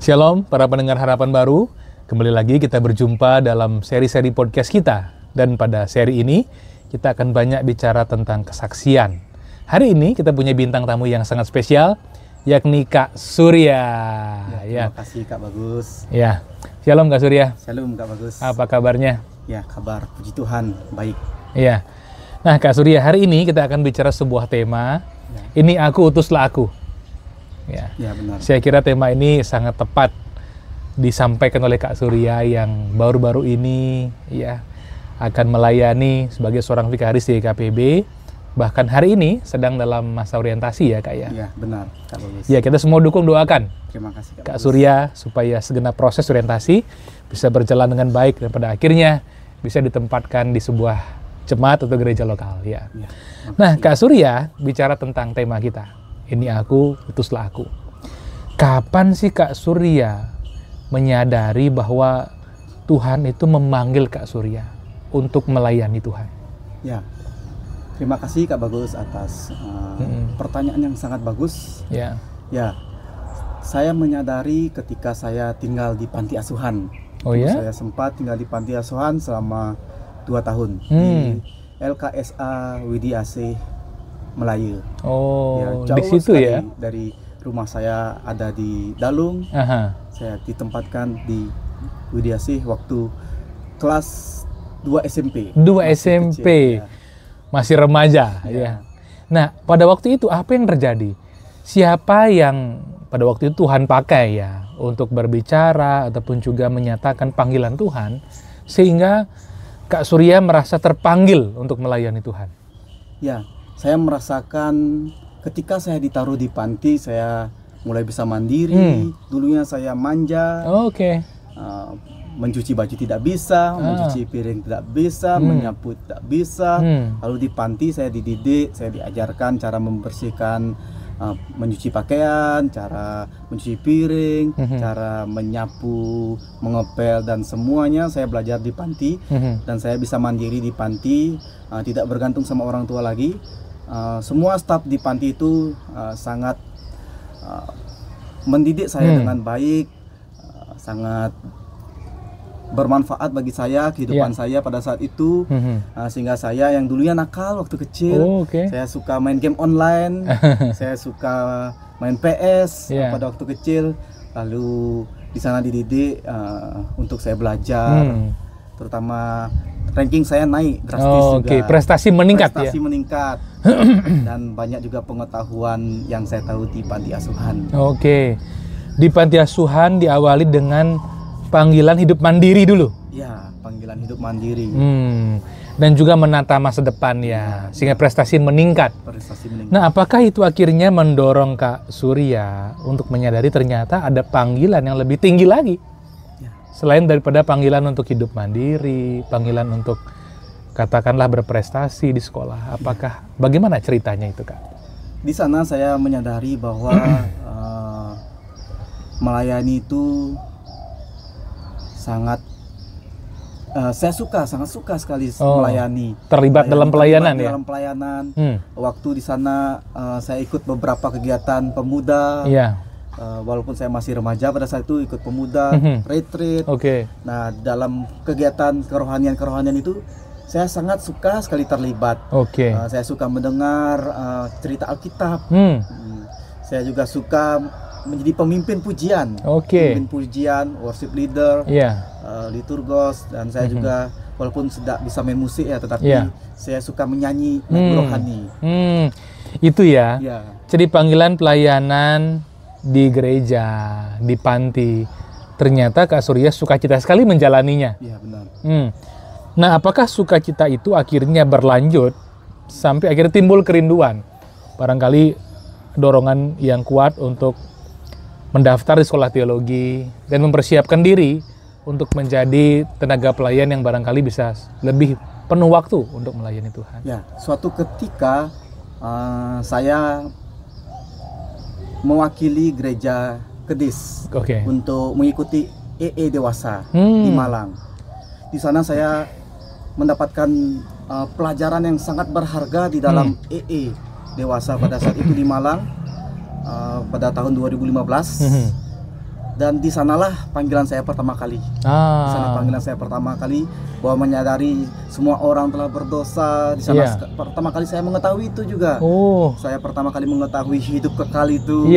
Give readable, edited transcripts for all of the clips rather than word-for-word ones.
Shalom para pendengar Harapan Baru, kembali lagi kita berjumpa dalam seri-seri podcast kita. Dan pada seri ini kita akan banyak bicara tentang kesaksian. Hari ini kita punya bintang tamu yang sangat spesial, yakni Kak Surya. Terima kasih Kak Bagus. Ya, Shalom Kak Surya. Shalom Kak Bagus. Apa kabarnya? Ya, kabar puji Tuhan baik. Ya. Nah Kak Surya, hari ini kita akan bicara sebuah tema. Ini aku utuslah aku. Ya, benar. Saya kira tema ini sangat tepat disampaikan oleh Kak Surya yang baru-baru ini ya akan melayani sebagai seorang vikaris di KPB. Bahkan hari ini sedang dalam masa orientasi ya Kak ya. Iya, benar Kak Bagus. Ya, kita semua dukung, doakan Terima kasih Kak Surya supaya segenap proses orientasi bisa berjalan dengan baik dan pada akhirnya bisa ditempatkan di sebuah jemaat atau gereja lokal ya. Nah, Kak Surya bicara tentang tema kita. Ini aku, utuslah aku. Kapan sih Kak Surya menyadari bahwa Tuhan itu memanggil Kak Surya untuk melayani Tuhan? Ya, terima kasih Kak Bagus atas pertanyaan yang sangat bagus. Ya, saya menyadari ketika saya tinggal di panti asuhan. Oh ya? Saya sempat tinggal di panti asuhan selama 2 tahun di LKSA Widiasih Melayu. Oh, jauh di situ ya? Dari rumah saya ada di Dalung. Saya ditempatkan di Widiasih waktu kelas 2 SMP. 2 SMP. Kecil, ya. Masih remaja ya. Nah, pada waktu itu apa yang terjadi? Siapa yang pada waktu itu Tuhan pakai ya untuk berbicara ataupun juga menyatakan panggilan Tuhan sehingga Kak Surya merasa terpanggil untuk melayani Tuhan? Ya, saya merasakan ketika saya ditaruh di panti, saya mulai bisa mandiri. Dulunya saya manja. Mencuci baju tidak bisa, mencuci piring tidak bisa, menyapu tidak bisa. Lalu di panti saya dididik, saya diajarkan cara membersihkan, mencuci pakaian, cara mencuci piring, cara menyapu, mengepel, dan semuanya saya belajar di panti. Dan saya bisa mandiri di panti, tidak bergantung sama orang tua lagi. Semua staf di panti itu sangat mendidik saya dengan baik, sangat bermanfaat bagi saya, kehidupan saya pada saat itu. Sehingga saya yang dulunya nakal waktu kecil, saya suka main game online, saya suka main PS pada waktu kecil. Lalu di sana dididik untuk saya belajar, terutama ranking saya naik drastis juga. Prestasi meningkat. Meningkat. Dan banyak juga pengetahuan yang saya tahu di panti asuhan. Di panti asuhan diawali dengan panggilan hidup mandiri dulu. Ya, panggilan hidup mandiri. Dan juga menata masa depan ya, sehingga prestasi meningkat. Nah, apakah itu akhirnya mendorong Kak Surya untuk menyadari ternyata ada panggilan yang lebih tinggi lagi? Selain daripada panggilan untuk hidup mandiri, panggilan untuk katakanlah berprestasi di sekolah. Bagaimana ceritanya itu Kak? Di sana saya menyadari bahwa melayani itu sangat sangat suka sekali melayani. Terlibat dalam pelayanan ya? Dalam pelayanan. Waktu di sana saya ikut beberapa kegiatan pemuda. Walaupun saya masih remaja pada saat itu, ikut pemuda, retreat. Nah, dalam kegiatan kerohanian itu saya sangat suka sekali terlibat. Saya suka mendengar cerita Alkitab. Saya juga suka menjadi pemimpin pujian. Pemimpin pujian, worship leader, liturgos, dan saya juga walaupun tidak bisa main musik ya, tetapi saya suka menyanyi lagu rohani. Itu ya. Jadi panggilan pelayanan di gereja, di panti, ternyata Kak Surya sukacita sekali menjalaninya. Iya, benar. Nah, apakah sukacita itu akhirnya berlanjut sampai akhirnya timbul kerinduan? Barangkali dorongan yang kuat untuk mendaftar di sekolah teologi dan mempersiapkan diri untuk menjadi tenaga pelayan yang barangkali bisa lebih penuh waktu untuk melayani Tuhan. Ya, suatu ketika saya mewakili gereja Kedis untuk mengikuti EE Dewasa di Malang. Di sana saya mendapatkan pelajaran yang sangat berharga di dalam EE Dewasa pada saat itu di Malang pada tahun 2015. Dan di sanalah panggilan saya pertama kali. Di sana panggilan saya pertama kali bahwa menyadari semua orang telah berdosa. Di sana pertama kali saya mengetahui itu juga. Saya pertama kali mengetahui hidup kekal itu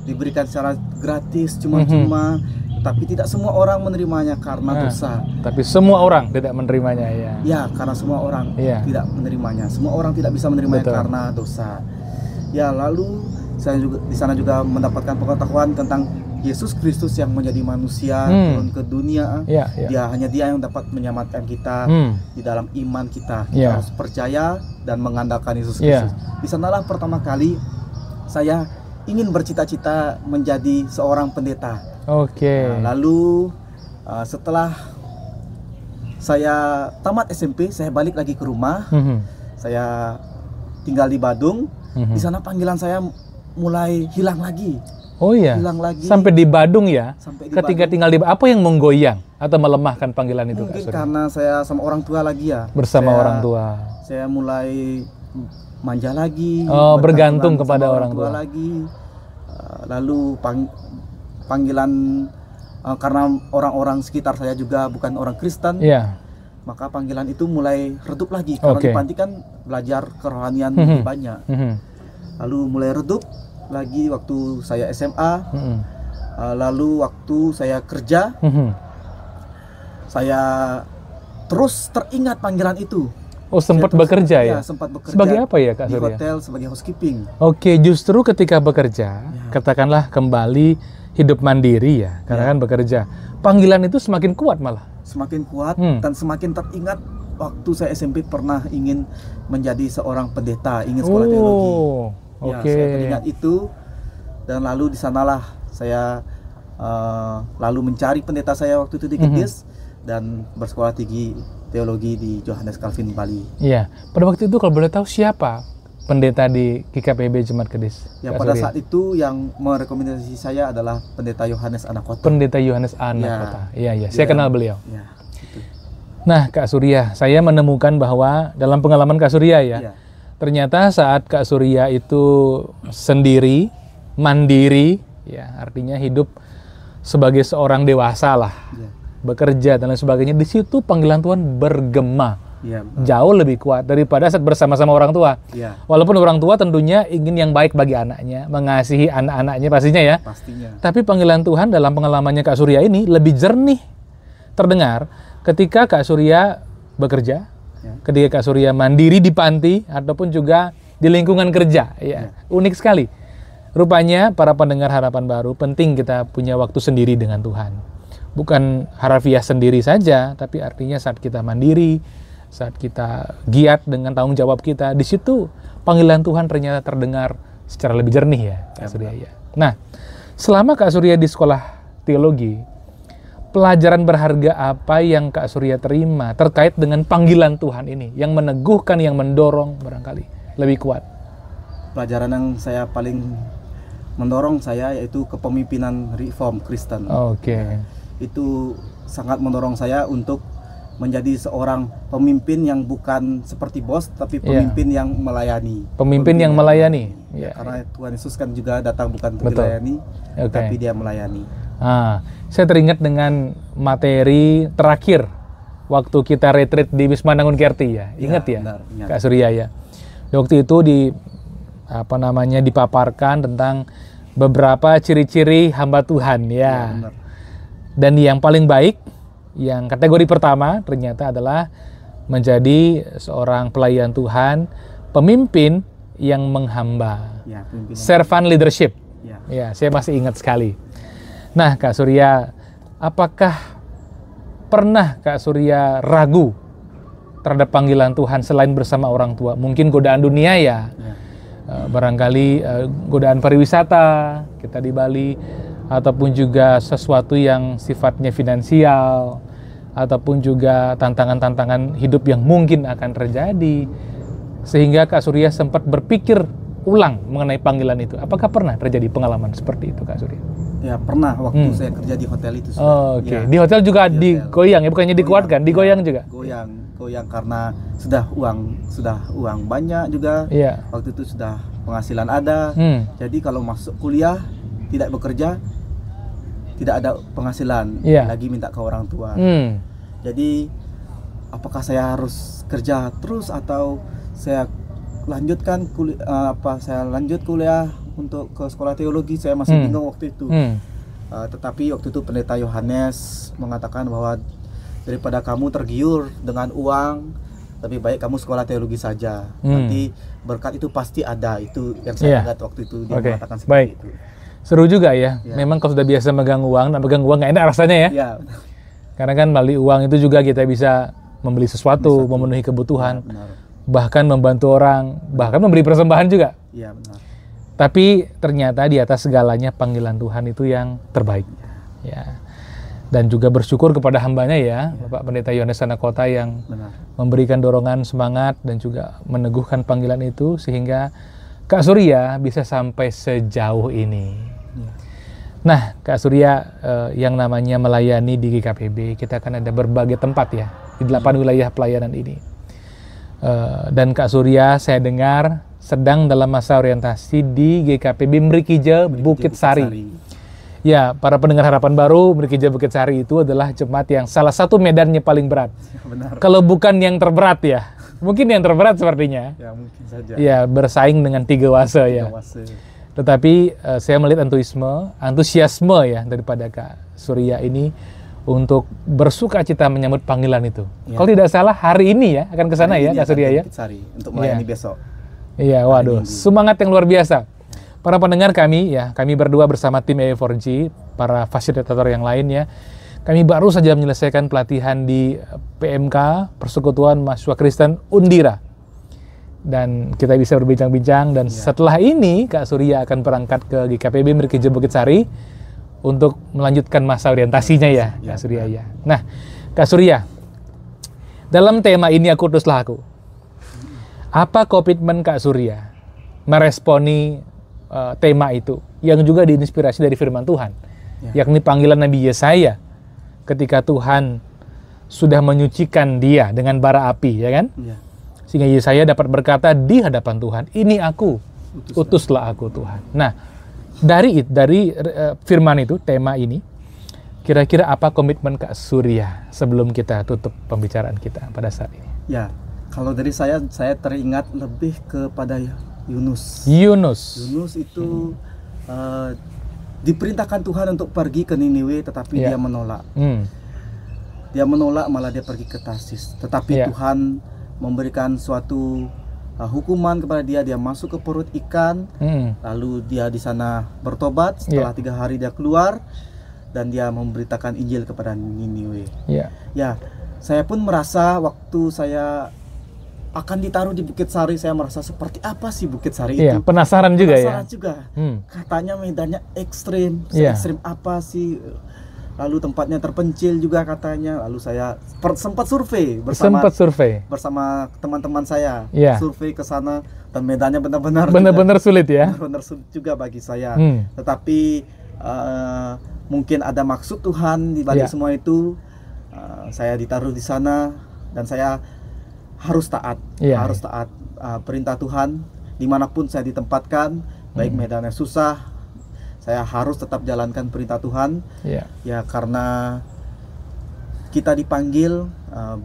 diberikan secara gratis, cuma-cuma. Tapi tidak semua orang menerimanya karena dosa. Tapi semua orang tidak menerimanya, ya. Ya, karena semua orang tidak menerimanya. Semua orang tidak bisa menerimanya karena dosa. Ya, lalu saya juga di sana juga mendapatkan pengetahuan tentang Yesus Kristus yang menjadi manusia turun ke dunia. Hanya Dia yang dapat menyelamatkan kita di dalam iman kita. Kita harus percaya dan mengandalkan Yesus Kristus. Di sanalah pertama kali saya ingin bercita-cita menjadi seorang pendeta. Nah, lalu setelah saya tamat SMP, saya balik lagi ke rumah. Saya tinggal di Badung. Di sana panggilan saya mulai hilang lagi. Hilang lagi. Sampai di Badung ya? Ketika tinggal di Badung, apa yang menggoyang atau melemahkan panggilan itu? Mungkin karena saya sama orang tua lagi ya. Bersama orang tua. Saya mulai manja lagi. Bergantung kepada orang tua lagi. Lalu panggilan karena orang-orang sekitar saya juga bukan orang Kristen. Maka panggilan itu mulai redup lagi. Karena di panti kan belajar kerohanian lebih banyak. Lalu mulai redup lagi waktu saya SMA, lalu waktu saya kerja, saya terus teringat panggilan itu. Sempat bekerja ya? Sempat bekerja. Sebagai apa ya, Kak Surya? Di hotel sebagai housekeeping. Justru ketika bekerja, katakanlah kembali hidup mandiri ya, karena kan bekerja. Panggilan itu semakin kuat malah. Semakin kuat dan semakin teringat waktu saya SMP pernah ingin menjadi seorang pendeta, ingin sekolah teologi. Saya teringat itu, dan lalu di sanalah saya lalu mencari pendeta saya waktu itu di Kedis dan bersekolah tinggi teologi di Johannes Calvin Bali. Pada waktu itu kalau boleh tahu siapa pendeta di GKPB Jemaat Kedis? Pada saat itu yang merekomendasi saya adalah pendeta Yohanes Anakota. Pendeta Yohanes Anakota. Saya kenal beliau. Nah, Kak Surya, saya menemukan bahwa dalam pengalaman Kak Surya ternyata saat Kak Surya itu sendiri, mandiri, artinya hidup sebagai seorang dewasa lah, bekerja dan lain sebagainya, di situ panggilan Tuhan bergema jauh lebih kuat daripada saat bersama-sama orang tua. Walaupun orang tua tentunya ingin yang baik bagi anaknya, mengasihi anak-anaknya pastinya ya. Tapi panggilan Tuhan dalam pengalamannya Kak Surya ini lebih jernih terdengar ketika Kak Surya bekerja. Ketika Kak Surya mandiri di panti ataupun juga di lingkungan kerja, unik sekali. Rupanya para pendengar Harapan Baru, penting kita punya waktu sendiri dengan Tuhan. Bukan harafiah sendiri saja, tapi artinya saat kita mandiri, saat kita giat dengan tanggung jawab kita, di situ panggilan Tuhan ternyata terdengar secara lebih jernih ya, Kak Surya. Nah, selama Kak Surya di sekolah teologi, pelajaran berharga apa yang Kak Surya terima terkait dengan panggilan Tuhan ini yang meneguhkan, yang mendorong barangkali lebih kuat? Pelajaran yang saya paling mendorong saya yaitu kepemimpinan Reform Kristen. Itu sangat mendorong saya untuk menjadi seorang pemimpin yang bukan seperti bos, tapi pemimpin yang melayani. Pemimpin yang melayani. Karena Tuhan Yesus kan juga datang bukan untuk dilayani, tapi Dia melayani. Saya teringat dengan materi terakhir waktu kita retreat di Wisma Nangun Kerti ya. Ingat ya, benar. Kak Surya ya. Waktu itu dipaparkan tentang beberapa ciri-ciri hamba Tuhan ya. Dan yang paling baik, yang kategori pertama ternyata adalah menjadi seorang pelayan Tuhan, pemimpin yang menghamba. Servant leadership. Saya masih ingat sekali. Nah, Kak Surya, apakah pernah Kak Surya ragu terhadap panggilan Tuhan selain bersama orang tua? Mungkin godaan dunia ya, barangkali godaan pariwisata, kita di Bali, ataupun juga sesuatu yang sifatnya finansial, ataupun juga tantangan-tantangan hidup yang mungkin akan terjadi, sehingga Kak Surya sempat berpikir ulang mengenai panggilan itu. Apakah pernah terjadi pengalaman seperti itu, Kak Surya? Ya, pernah waktu saya kerja di hotel itu. Di hotel juga digoyang ya, bukannya dikuatkan, digoyang juga. Goyang karena sudah uang banyak juga. Waktu itu sudah penghasilan ada. Jadi kalau masuk kuliah tidak bekerja tidak ada penghasilan, lagi minta ke orang tua. Jadi apakah saya harus kerja terus atau saya lanjutkan saya lanjut kuliah untuk ke sekolah teologi? Saya masih bingung waktu itu. Tetapi waktu itu Pendeta Yohanes mengatakan bahwa daripada kamu tergiur dengan uang, lebih baik kamu sekolah teologi saja. Nanti berkat itu pasti ada. Itu yang saya ingat waktu itu dia mengatakan seperti itu. Seru juga ya. Memang kalau sudah biasa megang uang, nggak enak rasanya ya. Karena kan melalui uang itu juga kita bisa membeli sesuatu, memenuhi kebutuhan, bahkan membantu orang, bahkan memberi persembahan juga. Benar. Tapi ternyata di atas segalanya panggilan Tuhan itu yang terbaik. Dan juga bersyukur kepada hambanya Bapak Pendeta Yohanes Sanakota yang memberikan dorongan semangat dan juga meneguhkan panggilan itu sehingga Kak Surya bisa sampai sejauh ini. Nah, Kak Surya yang namanya melayani di GKPB, kita kan ada berbagai tempat di 8 wilayah pelayanan ini. Dan Kak Surya saya dengar sedang dalam masa orientasi di GKPB Mrikija Bukit Sari. Ya, para pendengar Harapan Baru, Mrikija Bukit Sari itu adalah jemaat yang salah satu medannya paling berat. Kalau bukan yang terberat mungkin yang terberat sepertinya. Mungkin saja. Bersaing dengan Tiga Wase Tetapi saya melihat antusiasme daripada Kak Surya ini untuk bersuka cita menyambut panggilan itu. Kalau tidak salah hari ini akan ke sana Kak Surya untuk melayani besok. Waduh, semangat yang luar biasa. Para pendengar kami berdua bersama tim E4G, para fasilitator yang lain kami baru saja menyelesaikan pelatihan di PMK, Persekutuan Mahasiswa Kristen Undira. Dan kita bisa berbincang-bincang dan setelah ini Kak Surya akan berangkat ke GKPB Mrikija Bukit Sari untuk melanjutkan masa orientasinya Kak Surya. Nah, Kak Surya, dalam tema ini aku utuslah aku. Apa komitmen Kak Surya meresponi tema itu yang juga diinspirasi dari firman Tuhan, yakni panggilan Nabi Yesaya ketika Tuhan sudah menyucikan dia dengan bara api, sehingga Yesaya dapat berkata di hadapan Tuhan, ini aku, utuslah aku Tuhan. Nah, dari firman itu, tema ini, kira-kira apa komitmen Kak Surya sebelum kita tutup pembicaraan kita pada saat ini? Kalau dari saya teringat lebih kepada Yunus itu diperintahkan Tuhan untuk pergi ke Niniwe, tetapi dia menolak. Dia menolak, malah dia pergi ke Tarsis. Tetapi Tuhan memberikan suatu hukuman kepada dia. Dia masuk ke perut ikan, lalu dia di sana bertobat. Setelah 3 hari dia keluar dan dia memberitakan Injil kepada Niniwe. Saya pun merasa waktu saya akan ditaruh di Bukit Sari, saya merasa seperti apa sih Bukit Sari itu? Penasaran juga. Katanya medannya ekstrim, ekstrim apa sih? Lalu tempatnya terpencil juga katanya. Lalu saya sempat survei bersama teman-teman saya, survei ke sana dan medannya benar-benar sulit benar-benar sulit juga bagi saya. Tetapi mungkin ada maksud Tuhan di balik semua itu. Saya ditaruh di sana dan saya harus taat, perintah Tuhan dimanapun saya ditempatkan, baik medannya susah, saya harus tetap jalankan perintah Tuhan. Karena kita dipanggil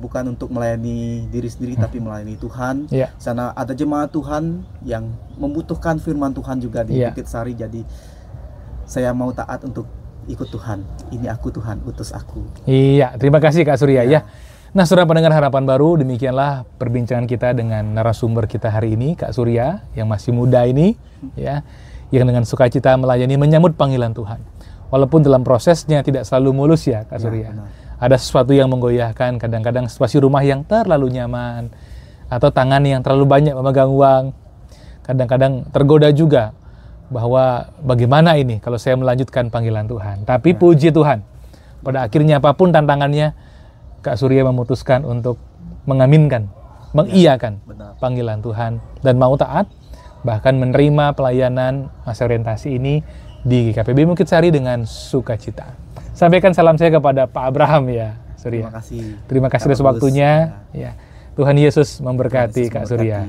bukan untuk melayani diri sendiri, tapi melayani Tuhan. Sana ada jemaat Tuhan yang membutuhkan firman Tuhan juga di Bukit Sari. Jadi saya mau taat untuk ikut Tuhan. Ini aku Tuhan, utus aku. Terima kasih Kak Surya. Nah, saudara pendengar Harapan Baru, demikianlah perbincangan kita dengan narasumber kita hari ini, Kak Surya, yang masih muda ini, yang dengan sukacita melayani, menyambut panggilan Tuhan. Walaupun dalam prosesnya tidak selalu mulus Kak Surya. Ada sesuatu yang menggoyahkan, kadang-kadang situasi rumah yang terlalu nyaman, atau tangan yang terlalu banyak memegang uang. Kadang-kadang tergoda juga, bahwa bagaimana ini kalau saya melanjutkan panggilan Tuhan. Tapi puji Tuhan, pada akhirnya apapun tantangannya, Kak Surya memutuskan untuk mengaminkan, mengiyakan panggilan Tuhan dan mau taat, bahkan menerima pelayanan masa orientasi ini di GKPB Bukit Sari dengan sukacita. Sampaikan salam saya kepada Pak Abraham Surya. Terima kasih atas waktunya. Tuhan Yesus memberkati Kak Surya.